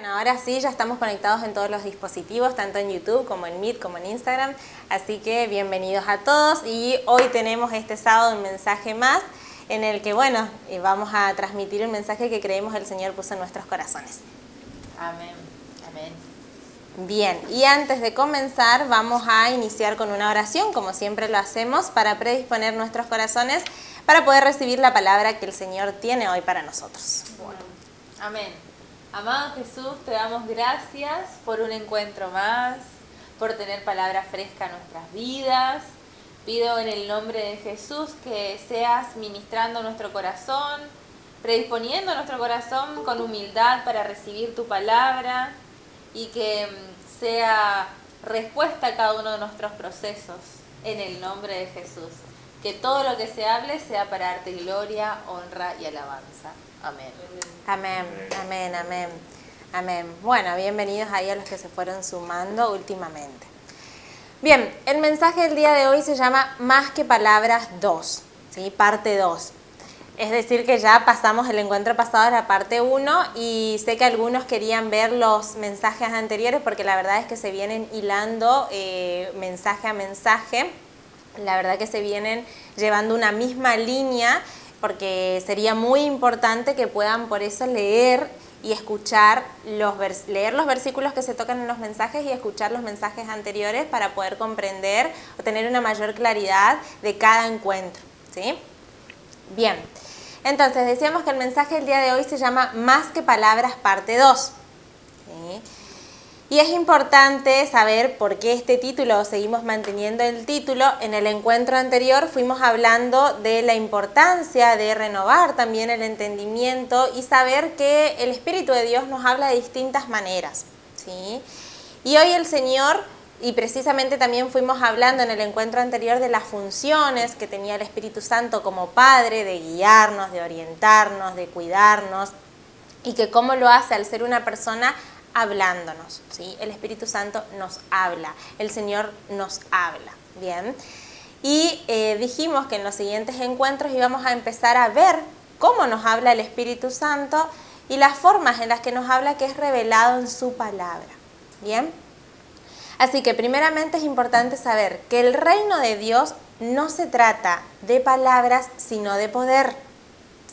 Bueno, ahora sí, ya estamos conectados en todos los dispositivos, tanto en YouTube como en Meet, como en Instagram. Así que bienvenidos a todos y hoy tenemos este sábado un mensaje más en el que, bueno, vamos a transmitir un mensaje que creemos el Señor puso en nuestros corazones. Amén, amén. Bien, y antes de comenzar vamos a iniciar con una oración, como siempre lo hacemos, para predisponer nuestros corazones para poder recibir la palabra que el Señor tiene hoy para nosotros. Bueno, amén. Amado Jesús, te damos gracias por un encuentro más, por tener palabra fresca en nuestras vidas. Pido en el nombre de Jesús que seas ministrando nuestro corazón, predisponiendo nuestro corazón con humildad para recibir tu palabra y que sea respuesta a cada uno de nuestros procesos en el nombre de Jesús. Que todo lo que se hable sea para darte gloria, honra y alabanza. Amén. Amén, amén, amén, amén. Bueno, bienvenidos ahí a los que se fueron sumando últimamente. Bien, el mensaje del día de hoy se llama Más que Palabras 2, ¿sí? Parte 2. Es decir, que ya pasamos el encuentro pasado a la parte 1 y sé que algunos querían ver los mensajes anteriores porque la verdad es que se vienen hilando mensaje a mensaje. La verdad que se vienen llevando una misma línea porque sería muy importante que puedan por eso leer y escuchar leer los versículos que se tocan en los mensajes y escuchar los mensajes anteriores para poder comprender o tener una mayor claridad de cada encuentro, ¿sí? Bien, entonces decíamos que el mensaje del día de hoy se llama Más que Palabras, parte 2. ¿Sí? Y es importante saber por qué este título, seguimos manteniendo el título. En el encuentro anterior fuimos hablando de la importancia de renovar también el entendimiento y saber que el Espíritu de Dios nos habla de distintas maneras, ¿sí? Y hoy el Señor, y precisamente también fuimos hablando en el encuentro anterior de las funciones que tenía el Espíritu Santo como Padre, de guiarnos, de orientarnos, de cuidarnos, y que cómo lo hace al ser una persona hablándonos, ¿sí? El Espíritu Santo nos habla, el Señor nos habla, ¿bien? Y dijimos que en los siguientes encuentros íbamos a empezar a ver cómo nos habla el Espíritu Santo y las formas en las que nos habla que es revelado en su palabra, ¿bien? Así que primeramente es importante saber que el reino de Dios no se trata de palabras, sino de poder,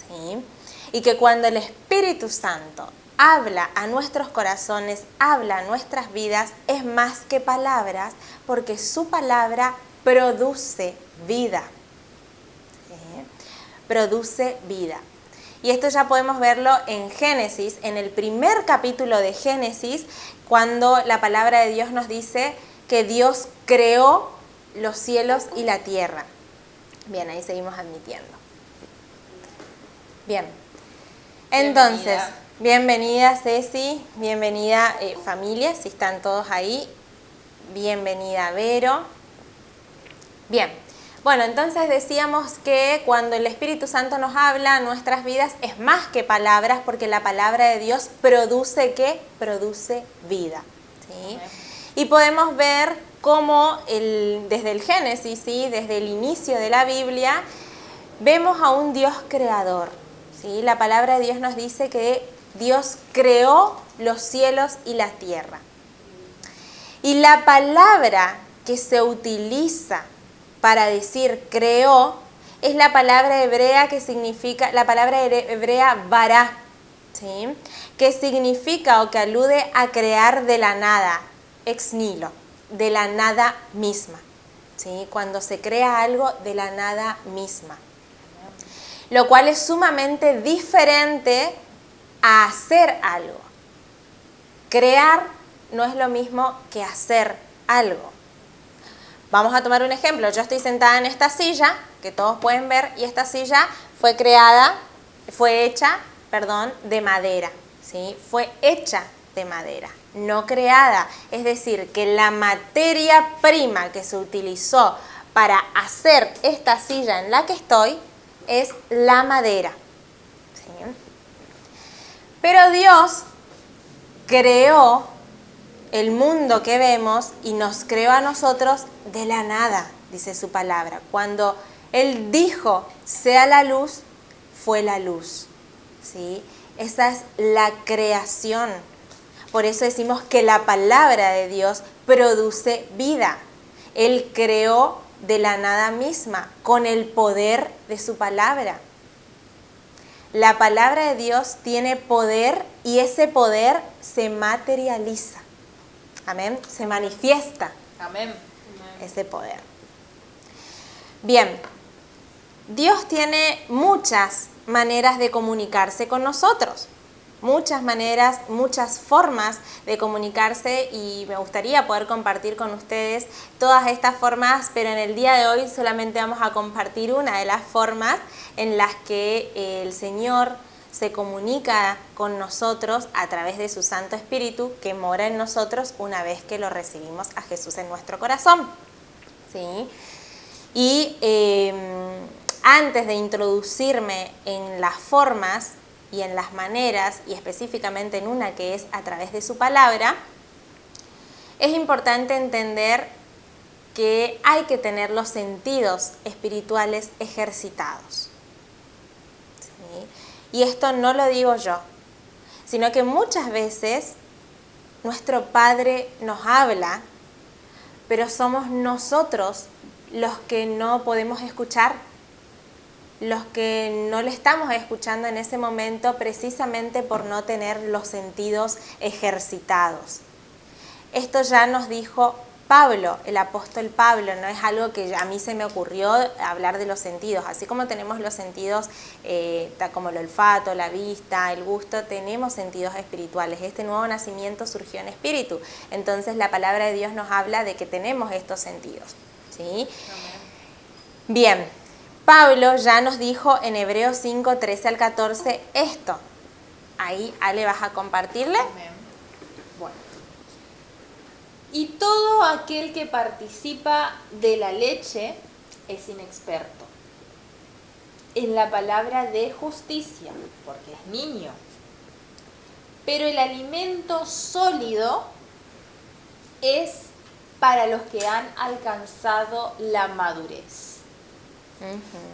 ¿sí? Y que cuando el Espíritu Santo habla a nuestros corazones, habla a nuestras vidas, es más que palabras, porque su palabra produce vida. ¿Sí? Produce vida. Y esto ya podemos verlo en Génesis, en el primer capítulo de Génesis, cuando la palabra de Dios nos dice que Dios creó los cielos y la tierra. Bien, ahí seguimos admitiendo. Bien, entonces, bienvenida Ceci, bienvenida familia, si están todos ahí, bienvenida Vero. Bien, bueno, entonces decíamos que cuando el Espíritu Santo nos habla a nuestras vidas es más que palabras, porque la palabra de Dios produce ¿qué? Produce vida, ¿sí? Y podemos ver cómo desde el Génesis, ¿sí? Desde el inicio de la Biblia, vemos a un Dios creador, ¿sí? La palabra de Dios nos dice que Dios creó los cielos y la tierra. Y la palabra que se utiliza para decir creó es la palabra hebrea que significa, la palabra hebrea bara, ¿sí? Que significa o que alude a crear de la nada, ex nihilo, de la nada misma, ¿sí? Cuando se crea algo de la nada misma. Lo cual es sumamente diferente a hacer algo. Crear no es lo mismo que hacer algo. Vamos a tomar un ejemplo. Yo estoy sentada en esta silla, que todos pueden ver, y esta silla fue hecha de madera, ¿sí? Fue hecha de madera, no creada. Es decir, que la materia prima que se utilizó para hacer esta silla en la que estoy es la madera, ¿sí? Pero Dios creó el mundo que vemos y nos creó a nosotros de la nada, dice su palabra. Cuando Él dijo, sea la luz, fue la luz, ¿sí? Esa es la creación. Por eso decimos que la palabra de Dios produce vida. Él creó de la nada misma, con el poder de su palabra. La palabra de Dios tiene poder y ese poder se materializa. Amén. Se manifiesta. Amén. Ese poder. Bien, Dios tiene muchas maneras de comunicarse con nosotros. Muchas maneras, muchas formas de comunicarse y me gustaría poder compartir con ustedes todas estas formas, pero en el día de hoy solamente vamos a compartir una de las formas en las que el Señor se comunica con nosotros a través de su Santo Espíritu que mora en nosotros una vez que lo recibimos a Jesús en nuestro corazón. ¿Sí? Y antes de introducirme en las formas y en las maneras, y específicamente en una que es a través de su palabra, es importante entender que hay que tener los sentidos espirituales ejercitados. ¿Sí? Y esto no lo digo yo, sino que muchas veces nuestro Padre nos habla, pero somos nosotros los que no podemos escuchar, los que no le estamos escuchando en ese momento precisamente por no tener los sentidos ejercitados. Esto ya nos dijo Pablo, el apóstol Pablo, no es algo que a mí se me ocurrió hablar de los sentidos. Así como tenemos los sentidos como el olfato, la vista, el gusto, tenemos sentidos espirituales. Este nuevo nacimiento surgió en espíritu. Entonces la palabra de Dios nos habla de que tenemos estos sentidos. ¿Sí? Bien, Pablo ya nos dijo en Hebreos 5, 13 al 14 esto. Ahí, Ale, ¿vas a compartirle? Amén. Bueno. Y todo aquel que participa de la leche es inexperto en la palabra de justicia, porque es niño. Pero el alimento sólido es para los que han alcanzado la madurez.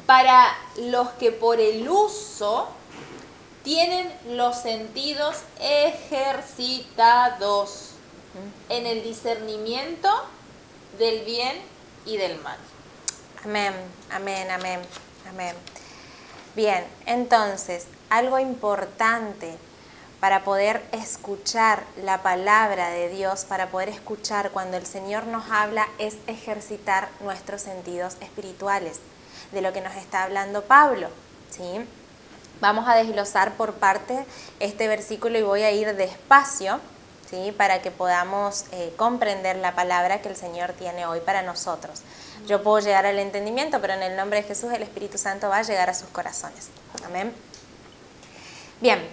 Para los que por el uso tienen los sentidos ejercitados en el discernimiento del bien y del mal. Amén, amén, amén, amén. Bien, entonces, algo importante para poder escuchar la palabra de Dios, para poder escuchar cuando el Señor nos habla, es ejercitar nuestros sentidos espirituales, de lo que nos está hablando Pablo, ¿sí? Vamos a desglosar por parte este versículo y voy a ir despacio, ¿sí? Para que podamos comprender la palabra que el Señor tiene hoy para nosotros. Yo puedo llegar al entendimiento, pero en el nombre de Jesús el Espíritu Santo va a llegar a sus corazones. Amén. Bien,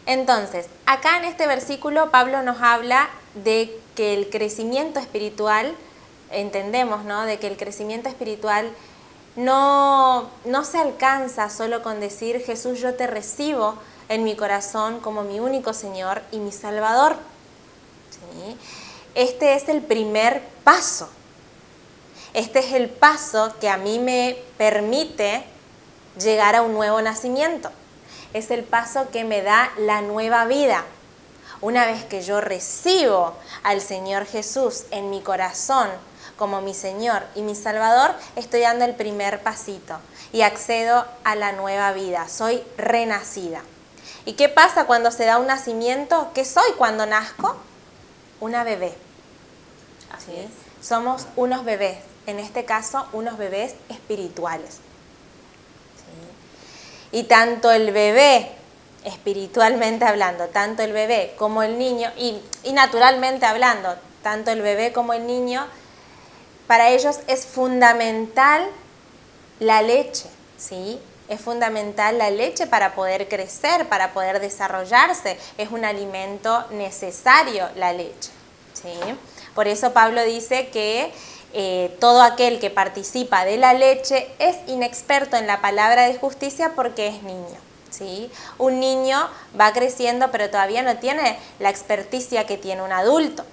entonces, acá en este versículo Pablo nos habla de que el crecimiento espiritual, entendemos, ¿no? De que el crecimiento espiritual no se alcanza solo con decir: Jesús, yo te recibo en mi corazón como mi único Señor y mi Salvador. ¿Sí? Este es el primer paso. Este es el paso que a mí me permite llegar a un nuevo nacimiento. Es el paso que me da la nueva vida. Una vez que yo recibo al Señor Jesús en mi corazón como mi Señor y mi Salvador, estoy dando el primer pasito y accedo a la nueva vida. Soy renacida. ¿Y qué pasa cuando se da un nacimiento? ¿Qué soy cuando nazco? Una bebé. Así es. Somos unos bebés, en este caso unos bebés espirituales. ¿Sí? Y tanto el bebé, espiritualmente hablando, tanto el bebé como el niño, y naturalmente hablando, tanto el bebé como el niño, para ellos es fundamental la leche, ¿sí? Es fundamental la leche para poder crecer, para poder desarrollarse. Es un alimento necesario la leche, ¿sí? Por eso Pablo dice que todo aquel que participa de la leche es inexperto en la palabra de justicia porque es niño, ¿sí? Un niño va creciendo pero todavía no tiene la experticia que tiene un adulto,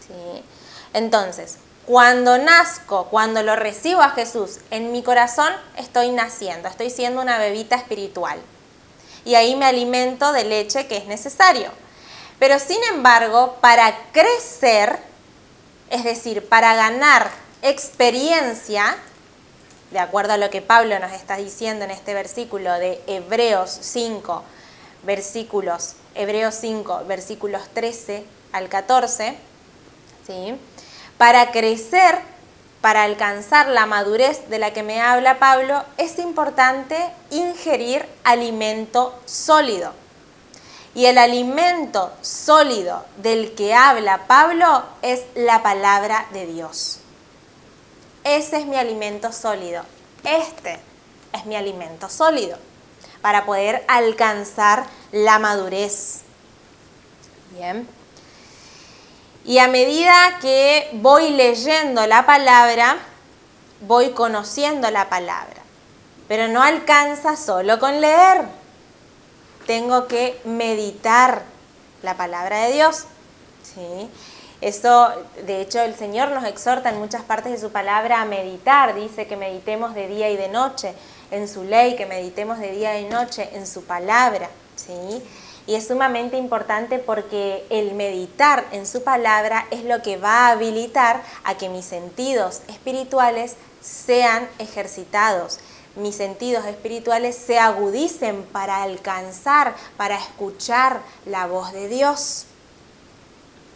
¿sí? Entonces, cuando nazco, cuando lo recibo a Jesús en mi corazón, estoy naciendo, estoy siendo una bebita espiritual. Y ahí me alimento de leche que es necesario. Pero sin embargo, para crecer, es decir, para ganar experiencia, de acuerdo a lo que Pablo nos está diciendo en este versículo de Hebreos 5, versículos 13 al 14, ¿sí? Para crecer, para alcanzar la madurez de la que me habla Pablo, es importante ingerir alimento sólido. Y el alimento sólido del que habla Pablo es la palabra de Dios. Ese es mi alimento sólido. Este es mi alimento sólido para poder alcanzar la madurez. Bien. Y a medida que voy leyendo la palabra, voy conociendo la palabra. Pero no alcanza solo con leer. Tengo que meditar la palabra de Dios. ¿Sí? Eso, de hecho, el Señor nos exhorta en muchas partes de su palabra a meditar. Dice que meditemos de día y de noche en su ley, que meditemos de día y noche en su palabra. ¿Sí? Y es sumamente importante porque el meditar en su palabra es lo que va a habilitar a que mis sentidos espirituales sean ejercitados. Mis sentidos espirituales se agudicen para alcanzar, para escuchar la voz de Dios.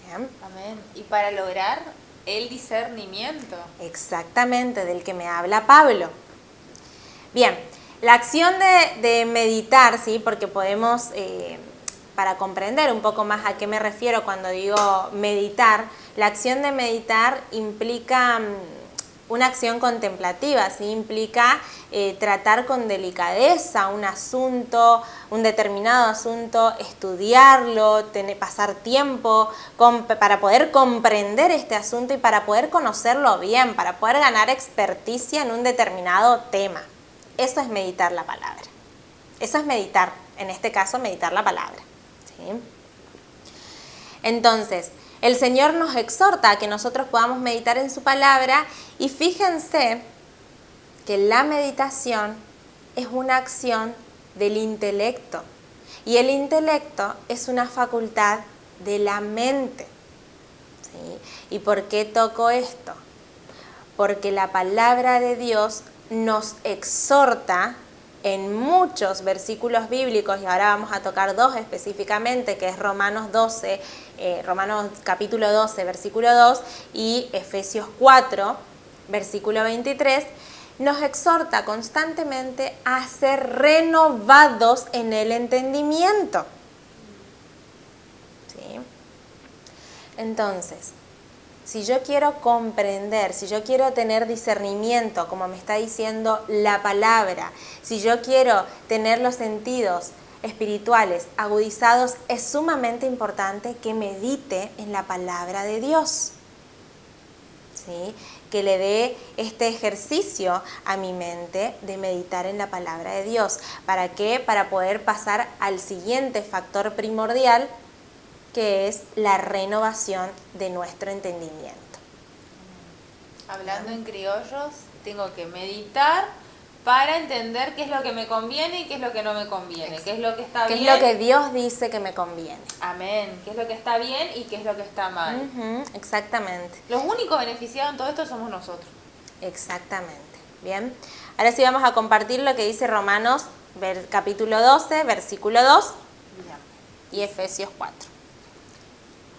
¿Bien? Amén. Y para lograr el discernimiento. Exactamente, del que me habla Pablo. Bien, la acción de meditar, ¿sí? Porque podemos, para comprender un poco más a qué me refiero cuando digo meditar, la acción de meditar implica una acción contemplativa, ¿sí? Implica tratar con delicadeza un asunto, un determinado asunto, estudiarlo, pasar tiempo para poder comprender este asunto y para poder conocerlo bien, para poder ganar experticia en un determinado tema. Eso es meditar la palabra. Eso es meditar, en este caso meditar la palabra. ¿Sí? Entonces, el Señor nos exhorta a que nosotros podamos meditar en su palabra y fíjense que la meditación es una acción del intelecto y el intelecto es una facultad de la mente. ¿Sí? ¿Y por qué toco esto? Porque la palabra de Dios nos exhorta en muchos versículos bíblicos, y ahora vamos a tocar dos específicamente, que es Romanos capítulo 12, versículo 2, y Efesios 4, versículo 23, nos exhorta constantemente a ser renovados en el entendimiento. ¿Sí? Entonces, si yo quiero comprender, si yo quiero tener discernimiento, como me está diciendo la palabra, si yo quiero tener los sentidos espirituales agudizados, es sumamente importante que medite en la palabra de Dios. ¿Sí? Que le dé este ejercicio a mi mente de meditar en la palabra de Dios. ¿Para qué? Para poder pasar al siguiente factor primordial, que es la renovación de nuestro entendimiento. Hablando en criollos, tengo que meditar para entender qué es lo que me conviene y qué es lo que no me conviene, qué es lo que está bien. ¿Qué es lo que Dios dice que me conviene? Amén. ¿Qué es lo que está bien y qué es lo que está mal? Exactamente. Los únicos beneficiados en todo esto somos nosotros. Exactamente. Bien. Ahora sí vamos a compartir lo que dice Romanos capítulo 12, versículo 2 y Efesios 4.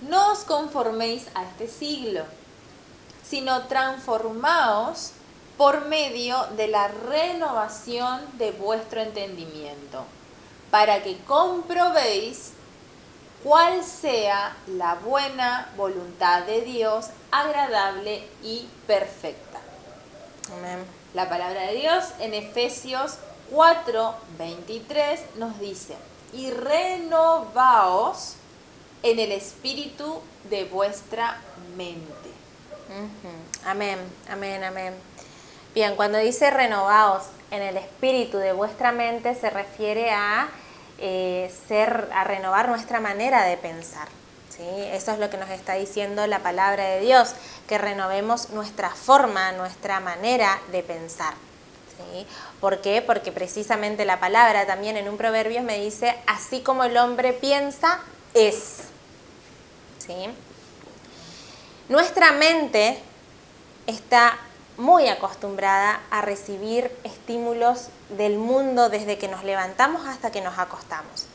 No os conforméis a este siglo, sino transformaos por medio de la renovación de vuestro entendimiento, para que comprobéis cuál sea la buena voluntad de Dios, agradable y perfecta. Amén. La palabra de Dios en Efesios 4:23 nos dice: y renovaos en el espíritu de vuestra mente. Amén, amén, amén. Bien, cuando dice renovaos en el espíritu de vuestra mente, se refiere a renovar nuestra manera de pensar. ¿Sí? Eso es lo que nos está diciendo la palabra de Dios, que renovemos nuestra forma, nuestra manera de pensar. ¿Sí? ¿Por qué? Porque precisamente la palabra también en un proverbio me dice, así como el hombre piensa, es. ¿sí? Nuestra mente está muy acostumbrada a recibir estímulos del mundo desde que nos levantamos hasta que nos acostamos.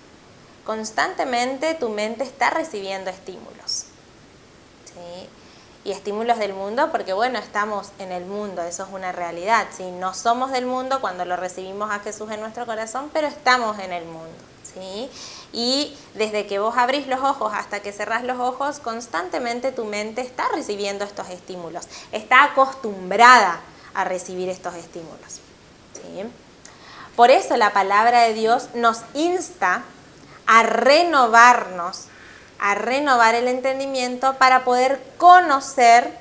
Constantemente tu mente está recibiendo estímulos, ¿sí? Y estímulos del mundo porque, bueno, estamos en el mundo, eso es una realidad, ¿sí? No somos del mundo cuando lo recibimos a Jesús en nuestro corazón, pero estamos en el mundo, ¿sí? Y desde que vos abrís los ojos hasta que cerrás los ojos, constantemente tu mente está recibiendo estos estímulos, está acostumbrada a recibir estos estímulos, ¿sí? Por eso la palabra de Dios nos insta a renovarnos, a renovar el entendimiento para poder conocer,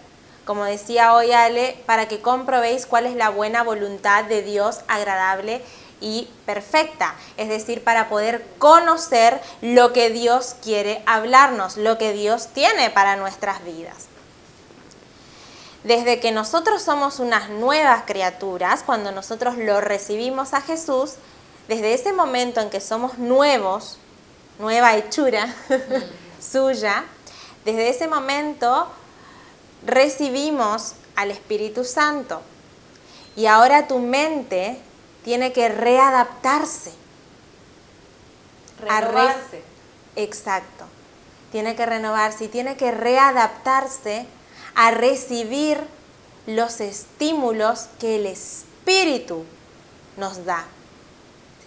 como decía hoy Ale, para que comprobéis cuál es la buena voluntad de Dios, agradable y perfecta. Es decir, para poder conocer lo que Dios quiere hablarnos, lo que Dios tiene para nuestras vidas. Desde que nosotros somos unas nuevas criaturas, cuando nosotros lo recibimos a Jesús, desde ese momento en que somos nuevos, nueva hechura suya, desde ese momento recibimos al Espíritu Santo. Y ahora tu mente tiene que readaptarse. Renovarse. Exacto. Tiene que renovarse y tiene que readaptarse a recibir los estímulos que el Espíritu nos da.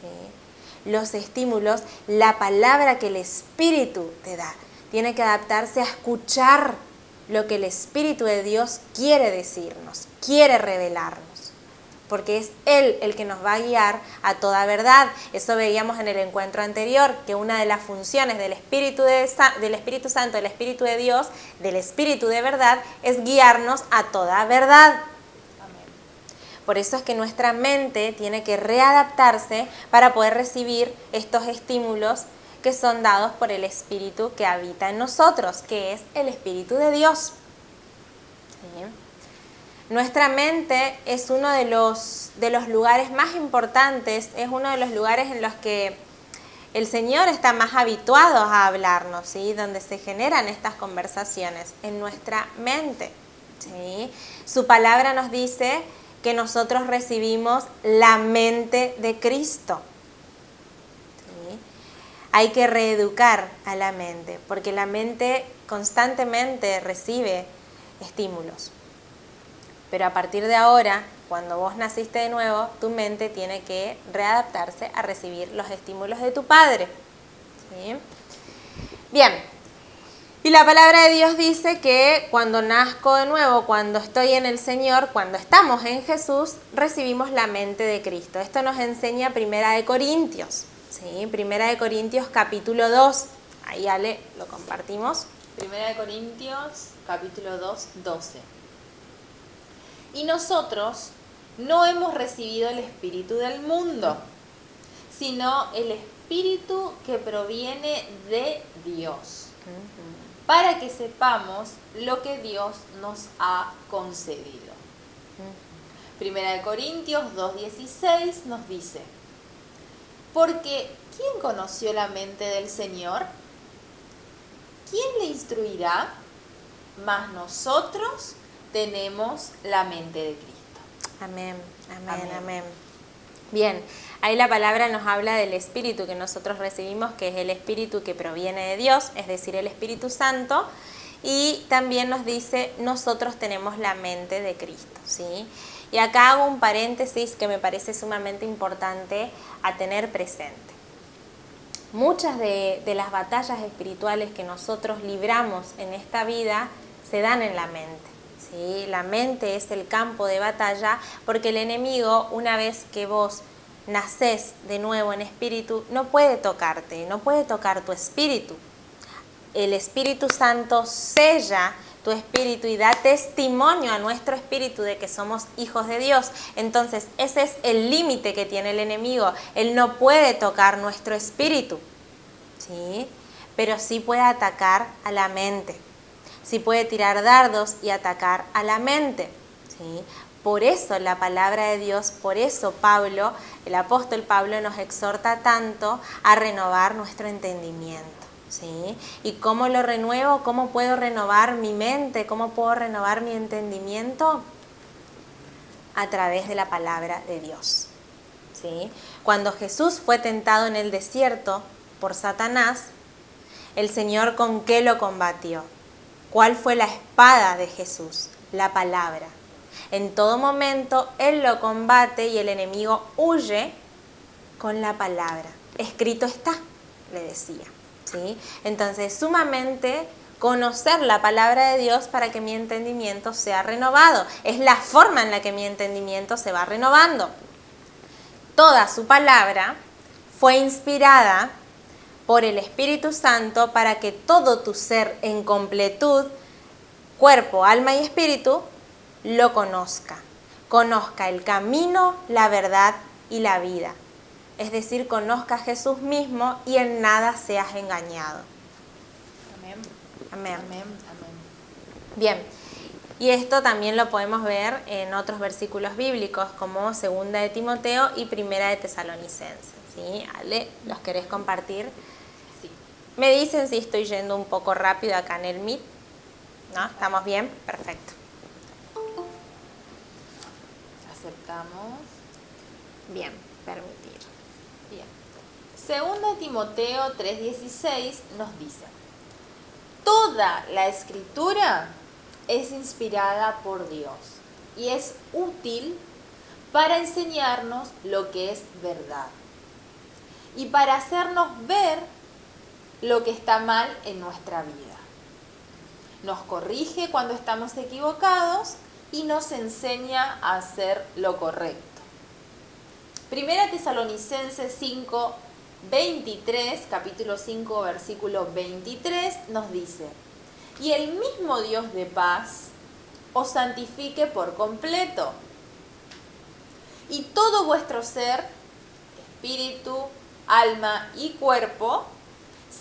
¿Sí? Los estímulos, la palabra que el Espíritu te da. Tiene que adaptarse a escuchar lo que el Espíritu de Dios quiere decirnos, quiere revelarnos. Porque es Él el que nos va a guiar a toda verdad. Eso veíamos en el encuentro anterior, que una de las funciones del Espíritu Santo, del Espíritu de Dios, del Espíritu de verdad, es guiarnos a toda verdad. Amén. Por eso es que nuestra mente tiene que readaptarse para poder recibir estos estímulos que son dados por el Espíritu que habita en nosotros, que es el Espíritu de Dios. ¿Sí? Nuestra mente es uno de los lugares más importantes, es uno de los lugares en los que el Señor está más habituado a hablarnos, ¿sí? Donde se generan estas conversaciones, en nuestra mente, ¿sí? Su palabra nos dice que nosotros recibimos la mente de Cristo. ¿Sí? Hay que reeducar a la mente, porque la mente constantemente recibe estímulos. Pero a partir de ahora, cuando vos naciste de nuevo, tu mente tiene que readaptarse a recibir los estímulos de tu Padre. ¿Sí? Bien, y la palabra de Dios dice que cuando nazco de nuevo, cuando estoy en el Señor, cuando estamos en Jesús, recibimos la mente de Cristo. Esto nos enseña Primera de Corintios, ¿sí? Primera de Corintios capítulo 2. Ahí Ale, lo compartimos. Primera de Corintios, capítulo 2, 12. Y nosotros no hemos recibido el espíritu del mundo, sino el espíritu que proviene de Dios, para que sepamos lo que Dios nos ha concedido. Primera de Corintios 2:16 nos dice: porque ¿quién conoció la mente del Señor? ¿Quién le instruirá? Mas nosotros tenemos la mente de Cristo. Amén, amén, amén. Bien, ahí la palabra nos habla del Espíritu que nosotros recibimos, que es el Espíritu que proviene de Dios, es decir, el Espíritu Santo, y también nos dice, nosotros tenemos la mente de Cristo, ¿sí? Y acá hago un paréntesis que me parece sumamente importante a tener presente. Muchas de las batallas espirituales que nosotros libramos en esta vida se dan en la mente. ¿Sí? La mente es el campo de batalla porque el enemigo, una vez que vos nacés de nuevo en espíritu, no puede tocarte, no puede tocar tu espíritu. El Espíritu Santo sella tu espíritu y da testimonio a nuestro espíritu de que somos hijos de Dios. Entonces, ese es el límite que tiene el enemigo. Él no puede tocar nuestro espíritu, ¿sí? Pero sí puede atacar a la mente. Sí puede tirar dardos y atacar a la mente, ¿sí? Por eso la palabra de Dios, por eso el apóstol Pablo nos exhorta tanto a renovar nuestro entendimiento, ¿sí? ¿Y cómo lo renuevo? ¿Cómo puedo renovar mi mente? ¿Cómo puedo renovar mi entendimiento? A través de la palabra de Dios, ¿sí? Cuando Jesús fue tentado en el desierto por Satanás, el Señor ¿con qué lo combatió? ¿Cuál fue la espada de Jesús? La palabra. En todo momento Él lo combate y el enemigo huye con la palabra. Escrito está, le decía, ¿sí? Entonces, sumamente conocer la palabra de Dios para que mi entendimiento sea renovado. Es la forma en la que mi entendimiento se va renovando. Toda su palabra fue inspirada por el Espíritu Santo para que todo tu ser en completud, cuerpo, alma y espíritu, lo conozca. Conozca el camino, la verdad y la vida. Es decir, conozca a Jesús mismo y en nada seas engañado. Amén. Amén. Amén. Amén. Bien, y esto también lo podemos ver en otros versículos bíblicos como 2 de Timoteo y 1 de Tesalonicenses. ¿Sí? Ale, ¿los querés compartir? Sí. Me dicen si estoy yendo un poco rápido acá en el Meet. ¿No? ¿Estamos bien? Perfecto. Aceptamos. Bien, permitir. Bien. 2 Timoteo 3:16 nos dice: toda la escritura es inspirada por Dios y es útil para enseñarnos lo que es verdad y para hacernos ver lo que está mal en nuestra vida. Nos corrige cuando estamos equivocados y nos enseña a hacer lo correcto. 1 Tesalonicenses 5:23, capítulo 5, versículo 23, nos dice: y el mismo Dios de paz os santifique por completo, y todo vuestro ser, espíritu, alma y cuerpo,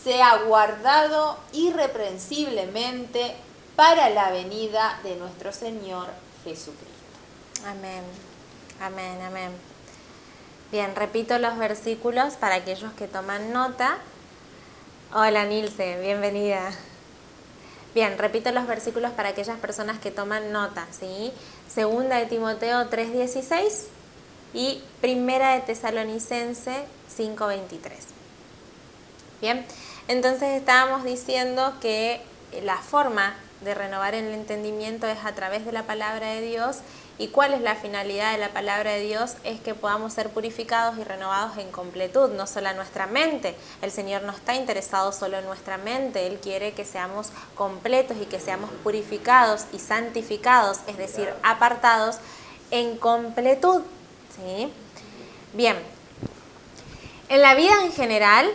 sea guardado irreprensiblemente para la venida de nuestro Señor Jesucristo. Amén, amén, amén. Bien, repito los versículos para aquellos que toman nota. Hola Nilce, bienvenida. Bien, repito los versículos para aquellas personas que toman nota, ¿sí? 2 de Timoteo 3:16 y 1 de Tesalonicense 5:23. Bien, entonces estábamos diciendo que la forma de renovar el entendimiento es a través de la palabra de Dios. ¿Y cuál es la finalidad de la palabra de Dios? Es que podamos ser purificados y renovados en completud, no solo en nuestra mente. El Señor no está interesado solo en nuestra mente, Él quiere que seamos completos y que seamos purificados y santificados, es decir, apartados en completud, ¿sí? Bien, en la vida en general,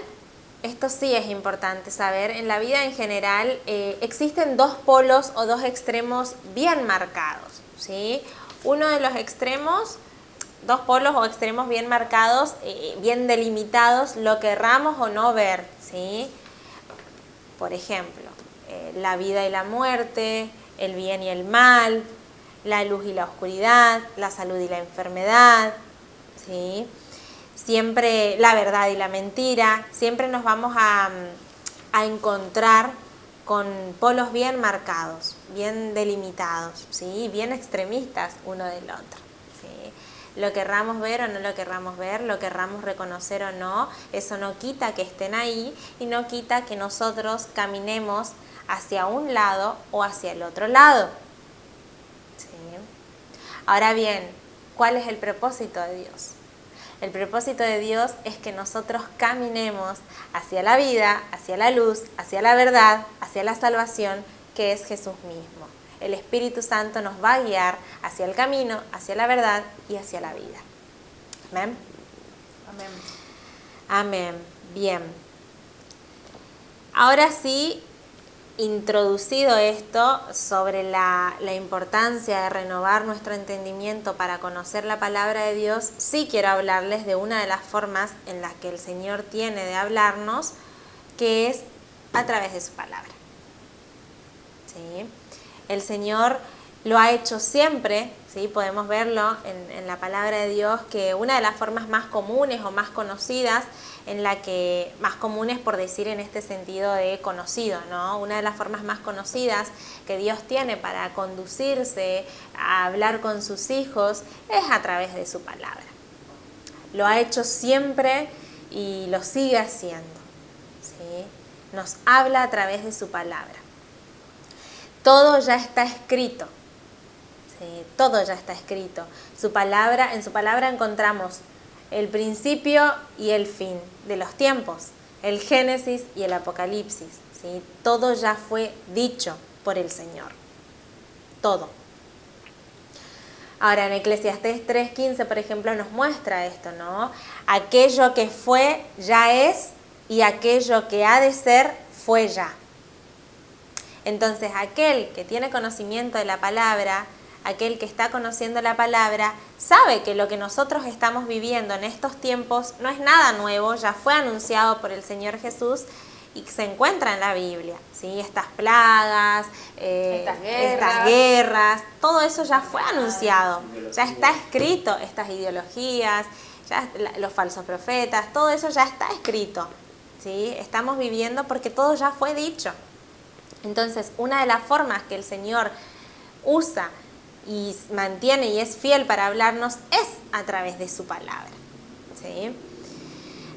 esto sí es importante saber, en la vida en general existen dos polos o dos extremos bien marcados, ¿sí? Uno de los extremos, dos polos o extremos bien marcados, bien delimitados, lo querramos o no ver, ¿sí? Por ejemplo, la vida y la muerte, el bien y el mal, la luz y la oscuridad, la salud y la enfermedad, ¿sí? Siempre la verdad y la mentira, siempre nos vamos a encontrar con polos bien marcados, bien delimitados, ¿sí? Bien extremistas uno del otro, ¿sí? Lo querramos ver o no lo querramos ver, lo querramos reconocer o no, eso no quita que estén ahí y no quita que nosotros caminemos hacia un lado o hacia el otro lado, ¿sí? Ahora bien, ¿cuál es el propósito de Dios? El propósito de Dios es que nosotros caminemos hacia la vida, hacia la luz, hacia la verdad, hacia la salvación, que es Jesús mismo. El Espíritu Santo nos va a guiar hacia el camino, hacia la verdad y hacia la vida. ¿Amén? Amén. Amén. Bien. Ahora sí, introducido esto sobre la importancia de renovar nuestro entendimiento para conocer la palabra de Dios, sí quiero hablarles de una de las formas en las que el Señor tiene de hablarnos, que es a través de su palabra. ¿Sí? El Señor lo ha hecho siempre, ¿sí? Podemos verlo en la palabra de Dios, que una de las formas más comunes o más conocidas, más comunes por decir en este sentido de conocido, ¿no? Una de las formas más conocidas que Dios tiene para conducirse, a hablar con sus hijos, es a través de su palabra. Lo ha hecho siempre y lo sigue haciendo, ¿sí? Nos habla a través de su palabra. Todo ya está escrito. Sí, todo ya está escrito. En su palabra encontramos el principio y el fin de los tiempos, el Génesis y el Apocalipsis. ¿Sí? Todo ya fue dicho por el Señor. Todo. Ahora en Eclesiastés 3:15, por ejemplo, nos muestra esto, ¿no? Aquello que fue ya es y aquello que ha de ser fue ya. Entonces aquel que tiene conocimiento de la palabra, aquel que está conociendo la palabra, sabe que lo que nosotros estamos viviendo en estos tiempos no es nada nuevo, ya fue anunciado por el Señor Jesús y se encuentra en la Biblia, ¿sí? Estas plagas, estas guerras, todo eso ya fue anunciado, ya está escrito, estas ideologías, ya los falsos profetas, todo eso ya está escrito, ¿sí? Estamos viviendo porque todo ya fue dicho. Entonces, una de las formas que el Señor usa y mantiene y es fiel para hablarnos es a través de su palabra, ¿sí?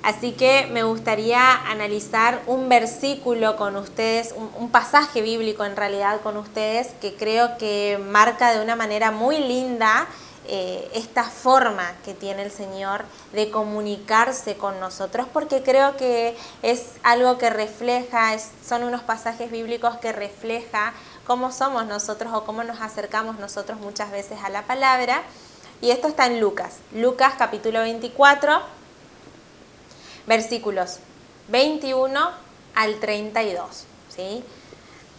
Así que me gustaría analizar un versículo con ustedes, un pasaje bíblico en realidad con ustedes, que creo que marca de una manera muy linda esta forma que tiene el Señor de comunicarse con nosotros, porque creo que es algo que refleja, son unos pasajes bíblicos que refleja cómo somos nosotros o cómo nos acercamos nosotros muchas veces a la palabra. Y esto está en Lucas capítulo 24, versículos 21 al 32, ¿sí?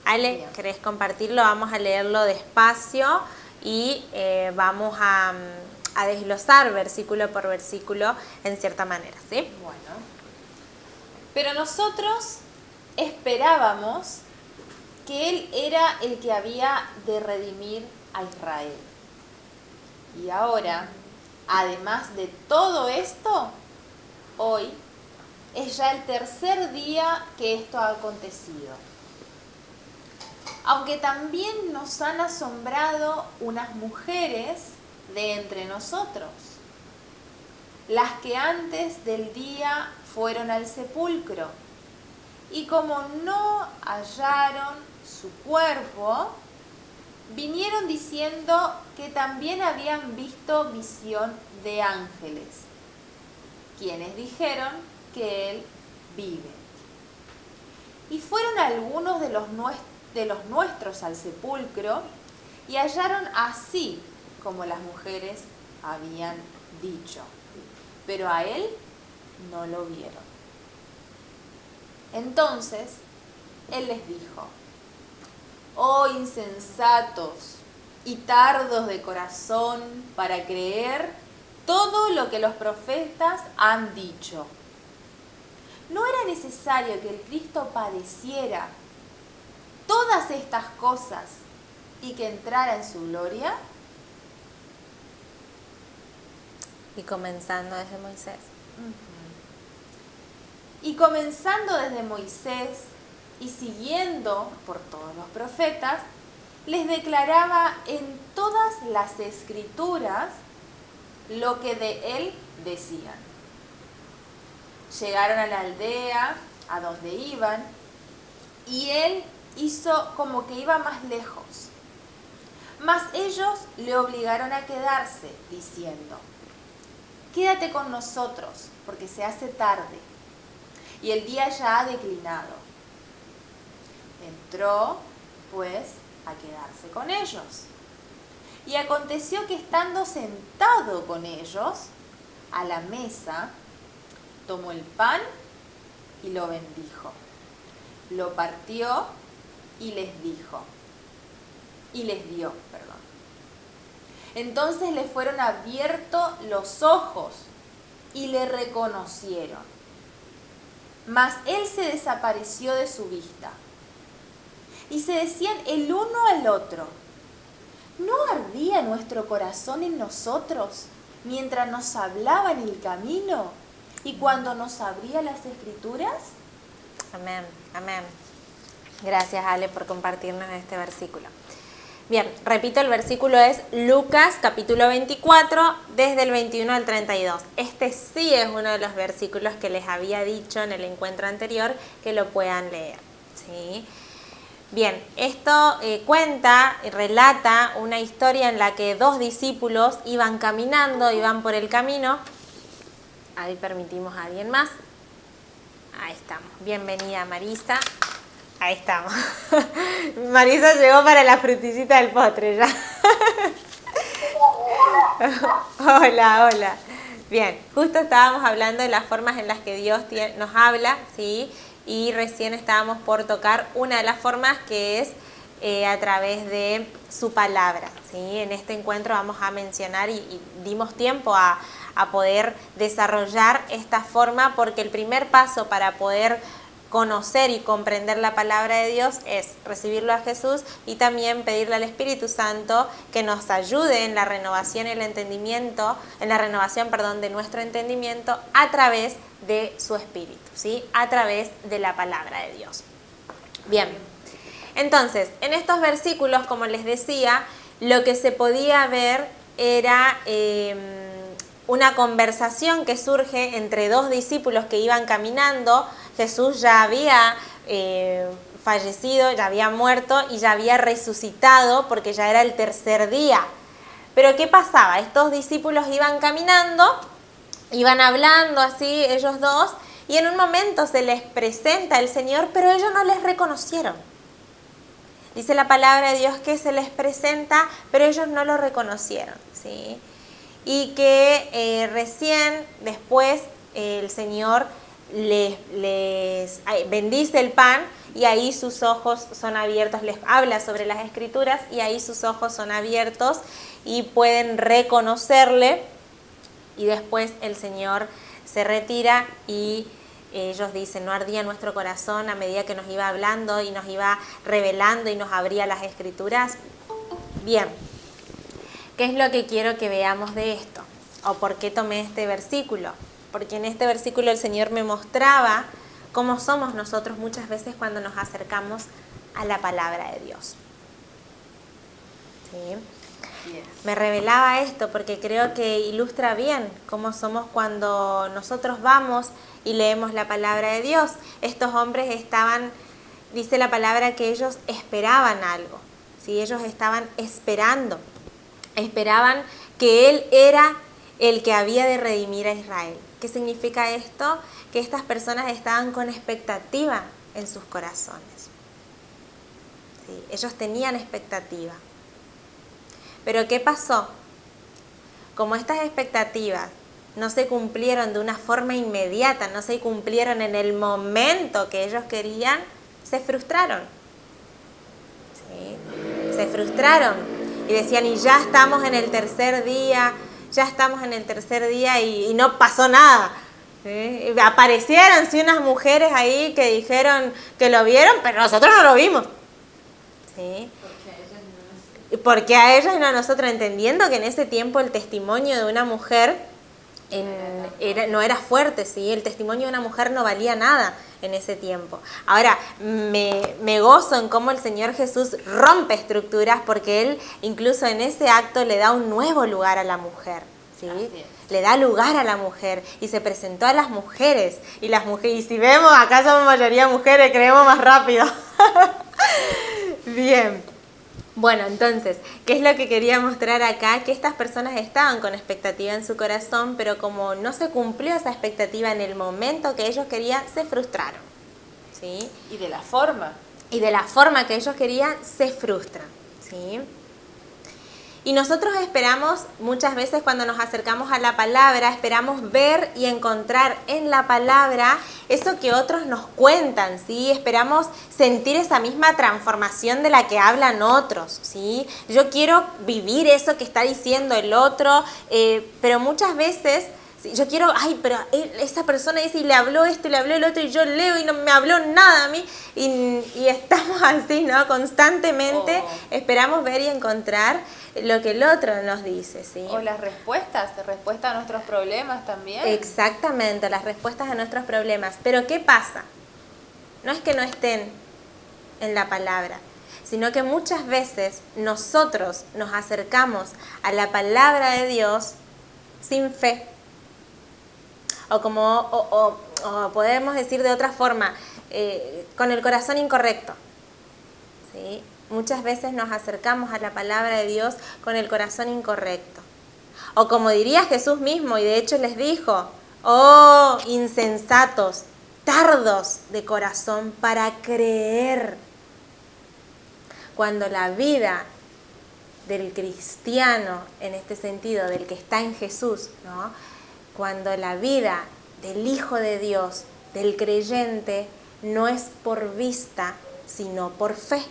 Ale, ¿querés compartirlo? Vamos a leerlo despacio y vamos a desglosar versículo por versículo en cierta manera, ¿sí? Bueno, pero nosotros esperábamos que Él era el que había de redimir a Israel. Y ahora, además de todo esto, hoy es ya el tercer día que esto ha acontecido. Aunque también nos han asombrado unas mujeres de entre nosotros, las que antes del día fueron al sepulcro, y como no hallaron su cuerpo, vinieron diciendo que también habían visto visión de ángeles, quienes dijeron que Él vive. Y fueron algunos de los nuestros al sepulcro y hallaron así como las mujeres habían dicho, pero a Él no lo vieron. Entonces Él les dijo: oh insensatos y tardos de corazón para creer todo lo que los profetas han dicho. ¿No era necesario que el Cristo padeciera todas estas cosas y que entrara en su gloria? Y comenzando desde Moisés. Y comenzando desde Moisés y siguiendo por todos los profetas, les declaraba en todas las escrituras lo que de él decían. Llegaron a la aldea a donde iban y él hizo como que iba más lejos. Mas ellos le obligaron a quedarse, diciendo: quédate con nosotros, porque se hace tarde y el día ya ha declinado. Entró, pues, a quedarse con ellos. Y aconteció que estando sentado con ellos a la mesa, tomó el pan y lo bendijo. Lo partió y les dio, perdón. Entonces le fueron abiertos los ojos y le reconocieron. Mas él se desapareció de su vista. Y se decían el uno al otro: ¿no ardía nuestro corazón en nosotros mientras nos hablaba en el camino y cuando nos abría las Escrituras? Amén, amén. Gracias, Ale, por compartirnos este versículo. Bien, repito, el versículo es Lucas capítulo 24, desde el 21 al 32. Este sí es uno de los versículos que les había dicho en el encuentro anterior que lo puedan leer, ¿sí? Bien, esto cuenta y relata una historia en la que dos discípulos iban caminando, iban por el camino. Ahí permitimos a alguien más. Ahí estamos. Bienvenida, Marisa. Ahí estamos. Marisa llegó para la frutillita del postre ya. Hola, hola. Bien, justo estábamos hablando de las formas en las que Dios nos habla, ¿sí? Y recién estábamos por tocar una de las formas que es a través de su palabra, ¿sí? En este encuentro vamos a mencionar y dimos tiempo a poder desarrollar esta forma, porque el primer paso para poder conocer y comprender la palabra de Dios es recibirlo a Jesús y también pedirle al Espíritu Santo que nos ayude en la renovación y el entendimiento, de nuestro entendimiento a través de su Espíritu, ¿sí? A través de la palabra de Dios. Bien, entonces, en estos versículos, como les decía, lo que se podía ver era una conversación que surge entre dos discípulos que iban caminando. Jesús ya había fallecido, ya había muerto y ya había resucitado porque ya era el tercer día. Pero ¿qué pasaba? Estos discípulos iban caminando, iban hablando así ellos dos, y en un momento se les presenta el Señor, pero ellos no les reconocieron. Dice la palabra de Dios que se les presenta, pero ellos no lo reconocieron, ¿sí? Y que recién después el Señor les bendice el pan y ahí sus ojos son abiertos, les habla sobre las Escrituras y ahí sus ojos son abiertos y pueden reconocerle, y después el Señor se retira y ellos dicen, no ardía nuestro corazón a medida que nos iba hablando y nos iba revelando y nos abría las Escrituras. Bien, ¿qué es lo que quiero que veamos de esto? ¿O por qué tomé este versículo? Porque en este versículo el Señor me mostraba cómo somos nosotros muchas veces cuando nos acercamos a la palabra de Dios. ¿Sí? Me revelaba esto porque creo que ilustra bien cómo somos cuando nosotros vamos y leemos la palabra de Dios. Estos hombres estaban, dice la palabra, que ellos esperaban algo, ¿sí? Ellos estaban esperaban que Él era el que había de redimir a Israel. ¿Qué significa esto? Que estas personas estaban con expectativa en sus corazones, ¿sí? Ellos tenían expectativa. Pero ¿qué pasó? Como estas expectativas no se cumplieron de una forma inmediata, no se cumplieron en el momento que ellos querían, se frustraron. ¿Sí? Se frustraron y decían, y ya estamos en el tercer día, y no pasó nada. ¿Sí? Aparecieron sí unas mujeres ahí que dijeron que lo vieron, pero nosotros no lo vimos. ¿Sí? Porque a ellos y no a nosotros, entendiendo que en ese tiempo el testimonio de una mujer no era fuerte, ¿sí? El testimonio de una mujer no valía nada en ese tiempo. Ahora, me gozo en cómo el Señor Jesús rompe estructuras, porque Él incluso en ese acto le da un nuevo lugar a la mujer, ¿sí? Le da lugar a la mujer y se presentó a las mujeres. Y si vemos, acá somos mayoría mujeres, creemos más rápido. Bien. Bueno, entonces, ¿qué es lo que quería mostrar acá? Que estas personas estaban con expectativa en su corazón, pero como no se cumplió esa expectativa en el momento que ellos querían, se frustraron, ¿sí? Y de la forma que ellos querían, se frustran, ¿sí? Y nosotros esperamos, muchas veces cuando nos acercamos a la palabra, esperamos ver y encontrar en la palabra eso que otros nos cuentan, ¿sí? Esperamos sentir esa misma transformación de la que hablan otros, ¿sí? Yo quiero vivir eso que está diciendo el otro, pero muchas veces Sí, yo quiero, ay, pero esa persona dice y le habló esto y le habló el otro y yo leo y no me habló nada a mí. Y estamos así, ¿no? Constantemente esperamos ver y encontrar lo que el otro nos dice, ¿sí? O las respuestas a nuestros problemas también. Exactamente, las respuestas a nuestros problemas. Pero ¿qué pasa? No es que no estén en la palabra, sino que muchas veces nosotros nos acercamos a la palabra de Dios sin fe. O podemos decir de otra forma, con el corazón incorrecto. ¿Sí? Muchas veces nos acercamos a la palabra de Dios con el corazón incorrecto. O como diría Jesús mismo, y de hecho les dijo, oh insensatos, tardos de corazón para creer. Cuando la vida del cristiano, en este sentido, del que está en Jesús, ¿no? Cuando la vida del Hijo de Dios, del creyente, no es por vista, sino por fe.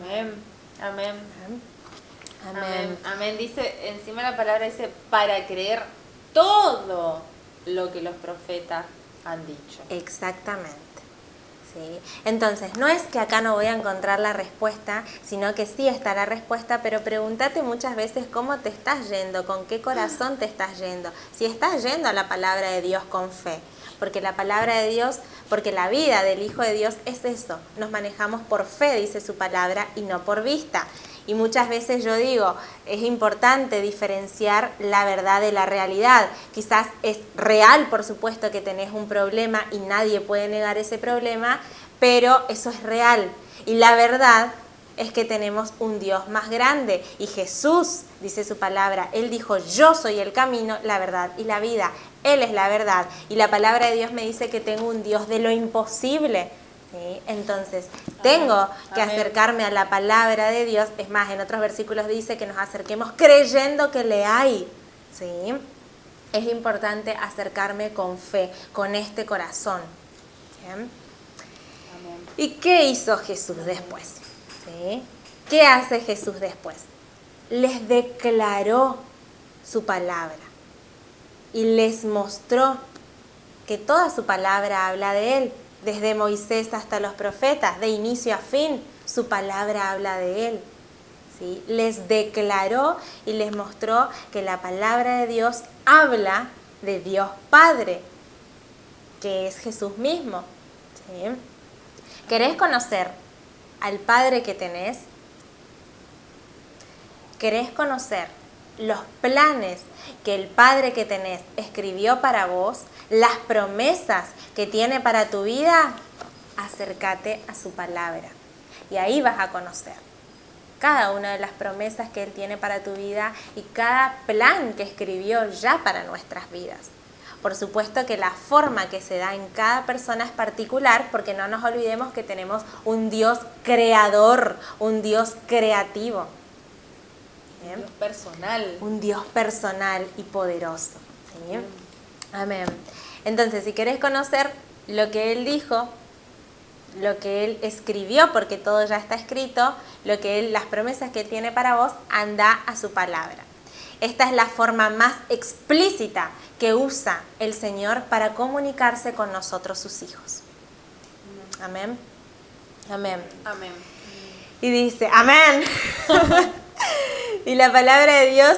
Amén, amén. Amén. Amén. Amén. Dice, encima la palabra dice, para creer todo lo que los profetas han dicho. Exactamente. ¿Sí? Entonces, no es que acá no voy a encontrar la respuesta, sino que sí está la respuesta, pero pregúntate muchas veces cómo te estás yendo, con qué corazón te estás yendo, si estás yendo a la palabra de Dios con fe, porque la palabra de Dios, porque la vida del Hijo de Dios es eso, nos manejamos por fe, dice su palabra, y no por vista. Y muchas veces yo digo, es importante diferenciar la verdad de la realidad. Quizás es real, por supuesto, que tenés un problema y nadie puede negar ese problema, pero eso es real. Y la verdad es que tenemos un Dios más grande. Y Jesús, dice su palabra, Él dijo, yo soy el camino, la verdad y la vida. Él es la verdad. Y la palabra de Dios me dice que tengo un Dios de lo imposible. ¿Sí? Entonces, tengo que acercarme a la palabra de Dios. Es más, en otros versículos dice que nos acerquemos creyendo que le hay. ¿Sí? Es importante acercarme con fe, con este corazón. ¿Bien? ¿Y qué hizo Jesús después? ¿Sí? ¿Qué hace Jesús después? Les declaró su palabra y les mostró que toda su palabra habla de Él. Desde Moisés hasta los profetas, de inicio a fin, su palabra habla de Él. ¿Sí? Les declaró y les mostró que la palabra de Dios habla de Dios Padre, que es Jesús mismo. ¿Sí? ¿Querés conocer al Padre que tenés? ¿Querés conocer los planes que el Padre que tenés escribió para vos, las promesas que tiene para tu vida? Acércate a su palabra y ahí vas a conocer cada una de las promesas que Él tiene para tu vida y cada plan que escribió ya para nuestras vidas. Por supuesto que la forma que se da en cada persona es particular, porque no nos olvidemos que tenemos un Dios creador, un Dios creativo. Un Dios personal. Un Dios personal y poderoso. ¿Sí? Amén. Entonces, si querés conocer lo que Él dijo, lo que Él escribió, porque todo ya está escrito, las promesas que Él tiene para vos, anda a su palabra. Esta es la forma más explícita que usa el Señor para comunicarse con nosotros, sus hijos. Amén. Amén. Amén. Y dice, amén. Y la palabra de Dios,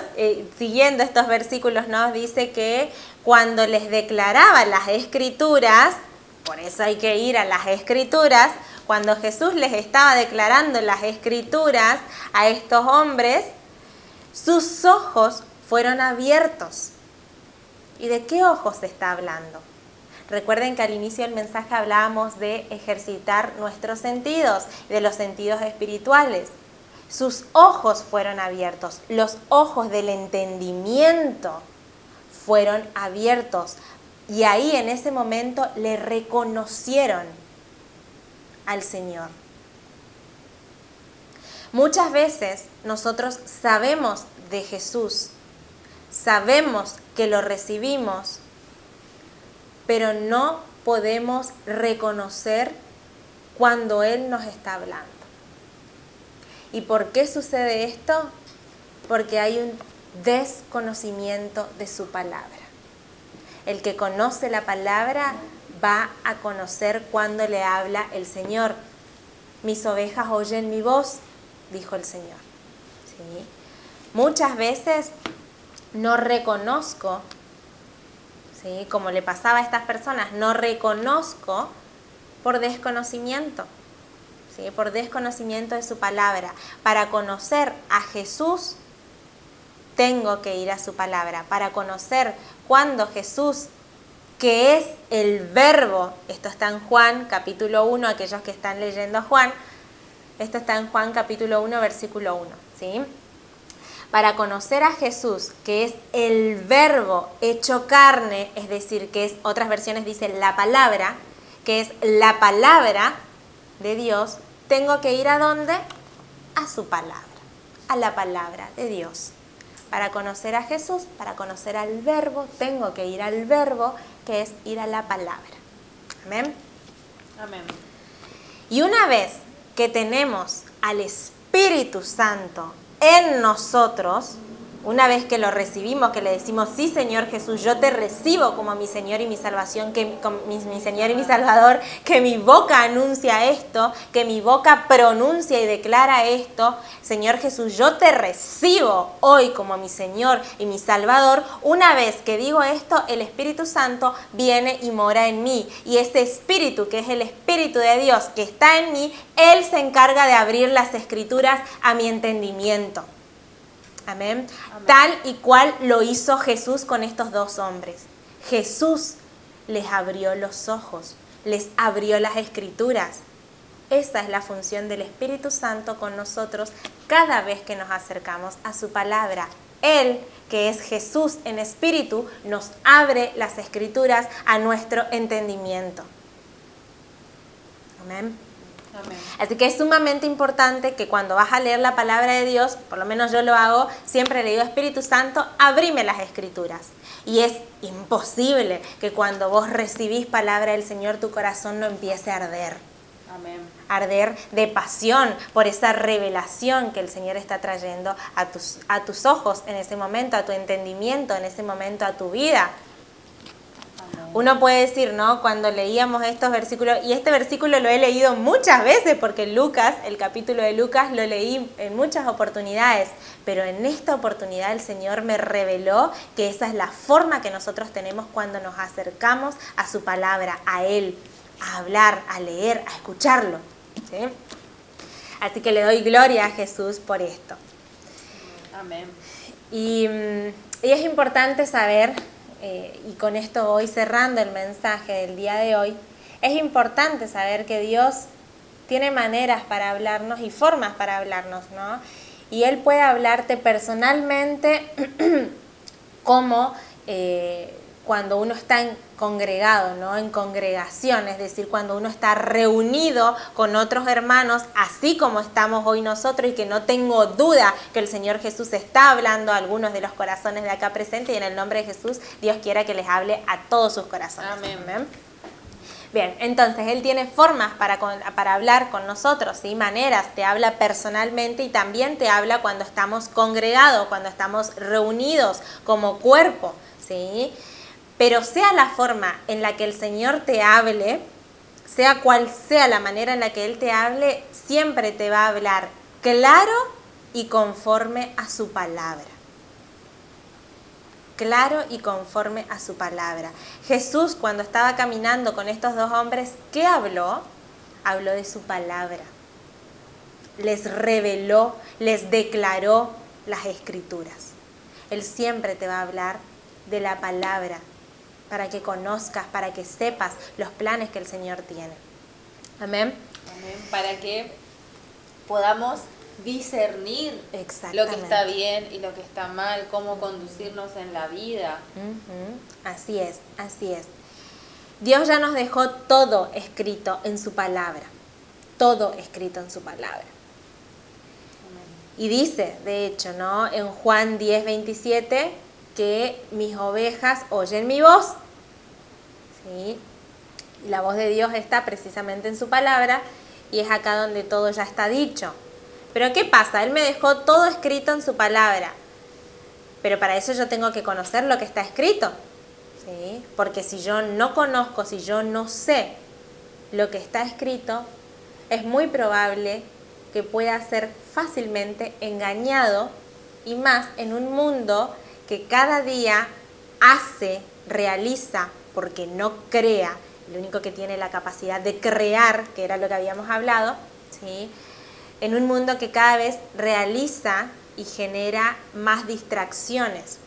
siguiendo estos versículos, nos dice que cuando les declaraba las Escrituras, por eso hay que ir a las Escrituras, cuando Jesús les estaba declarando las Escrituras a estos hombres, sus ojos fueron abiertos. ¿Y de qué ojos se está hablando? Recuerden que al inicio del mensaje hablábamos de ejercitar nuestros sentidos, de los sentidos espirituales. Sus ojos fueron abiertos, los ojos del entendimiento fueron abiertos. Y ahí en ese momento le reconocieron al Señor. Muchas veces nosotros sabemos de Jesús, sabemos que lo recibimos, pero no podemos reconocer cuando Él nos está hablando. ¿Y por qué sucede esto? Porque hay un desconocimiento de su palabra. El que conoce la palabra va a conocer cuando le habla el Señor. Mis ovejas oyen mi voz, dijo el Señor. ¿Sí? Muchas veces no reconozco, ¿sí?, como le pasaba a estas personas, no reconozco por desconocimiento, ¿sí?, por desconocimiento de su palabra. Para conocer a Jesús, tengo que ir a su palabra. Para conocer cuándo Jesús, que es el verbo, esto está en Juan capítulo 1, aquellos que están leyendo a Juan, esto está en Juan capítulo 1, versículo 1, ¿sí? Para conocer a Jesús, que es el verbo hecho carne, es decir, que es, otras versiones dicen la palabra, que es la palabra de Dios, tengo que ir ¿a dónde? A su palabra, a la palabra de Dios. Para conocer a Jesús, para conocer al verbo, tengo que ir al verbo, que es ir a la palabra. Amén. Amén. Y una vez que tenemos al Espíritu Santo en nosotros, una vez que lo recibimos, que le decimos, sí, Señor Jesús, yo te recibo como mi Señor y mi salvación, mi Señor y mi Salvador, que mi boca anuncia esto, que mi boca pronuncia y declara esto, Señor Jesús, yo te recibo hoy como mi Señor y mi Salvador. Una vez que digo esto, el Espíritu Santo viene y mora en mí. Y ese Espíritu, que es el Espíritu de Dios que está en mí, Él se encarga de abrir las Escrituras a mi entendimiento. Amén. Amén. Tal y cual lo hizo Jesús con estos dos hombres. Jesús les abrió los ojos, les abrió las Escrituras. Esa es la función del Espíritu Santo con nosotros cada vez que nos acercamos a su palabra. Él, que es Jesús en espíritu, nos abre las Escrituras a nuestro entendimiento. Amén. Amén. Así que es sumamente importante que cuando vas a leer la palabra de Dios, por lo menos yo lo hago, siempre le digo, Espíritu Santo, abrime las Escrituras. Y es imposible que cuando vos recibís palabra del Señor, tu corazón no empiece a arder. Amén. Arder de pasión por esa revelación que el Señor está trayendo a tus ojos en ese momento, a tu entendimiento en ese momento, a tu vida. Uno puede decir, ¿no?, cuando leíamos estos versículos, y este versículo lo he leído muchas veces, porque Lucas, el capítulo de Lucas, lo leí en muchas oportunidades, pero en esta oportunidad el Señor me reveló que esa es la forma que nosotros tenemos cuando nos acercamos a su palabra, a Él, a hablar, a leer, a escucharlo, ¿sí? Así que le doy gloria a Jesús por esto. Amén. Y es importante saber, y con esto voy cerrando el mensaje del día de hoy, es importante saber que Dios tiene maneras para hablarnos y formas para hablarnos, ¿no? Y Él puede hablarte personalmente como cuando uno está congregado, ¿no?, en congregación, es decir, cuando uno está reunido con otros hermanos, así como estamos hoy nosotros, y que no tengo duda que el Señor Jesús está hablando a algunos de los corazones de acá presentes, y en el nombre de Jesús, Dios quiera que les hable a todos sus corazones. Amén. Amén. Bien, entonces Él tiene formas para hablar con nosotros, ¿sí?, maneras, te habla personalmente y también te habla cuando estamos congregados, cuando estamos reunidos como cuerpo, ¿sí? Pero sea la forma en la que el Señor te hable, sea cual sea la manera en la que Él te hable, siempre te va a hablar claro y conforme a su palabra. Claro y conforme a su palabra. Jesús, cuando estaba caminando con estos dos hombres, ¿qué habló? Habló de su palabra. Les reveló, les declaró las Escrituras. Él siempre te va a hablar de la palabra, para que conozcas, para que sepas los planes que el Señor tiene. Amén. Amén. Para que podamos discernir lo que está bien y lo que está mal, cómo conducirnos en la vida. Así es, así es. Dios ya nos dejó todo escrito en su palabra. Todo escrito en su palabra. Y dice, de hecho, ¿no?, en Juan 10:27, que mis ovejas oyen mi voz. ¿Sí? Y la voz de Dios está precisamente en su palabra, y es acá donde todo ya está dicho. Pero ¿qué pasa? Él me dejó todo escrito en su palabra. Pero para eso yo tengo que conocer lo que está escrito. ¿sí? Porque si yo no conozco, si yo no sé lo que está escrito, es muy probable que pueda ser fácilmente engañado, y más en un mundo que cada día hace, realiza, porque no crea, el único que tiene la capacidad de crear, que era lo que habíamos hablado, ¿sí? En un mundo que cada vez realiza y genera más distracciones.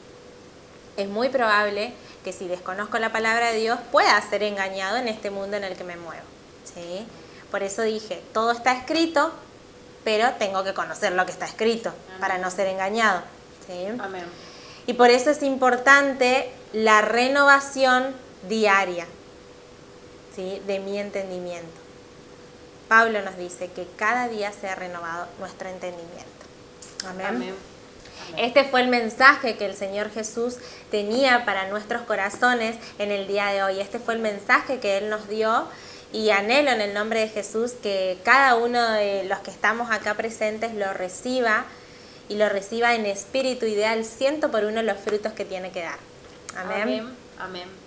Es muy probable que si desconozco la palabra de Dios pueda ser engañado en este mundo en el que me muevo, ¿sí? Por eso dije, todo está escrito, pero tengo que conocer lo que está escrito. Amén. Para no ser engañado, ¿sí? Amén. Y por eso es importante la renovación diaria, ¿sí? De mi entendimiento. Pablo nos dice que cada día sea renovado nuestro entendimiento. Amén. Amén. Este fue el mensaje que el Señor Jesús tenía para nuestros corazones en el día de hoy. Este fue el mensaje que Él nos dio, y anhelo en el nombre de Jesús que cada uno de los que estamos acá presentes lo reciba, y lo reciba en espíritu, y dé al 100 por uno los frutos que tiene que dar. Amén. Amén. Amén.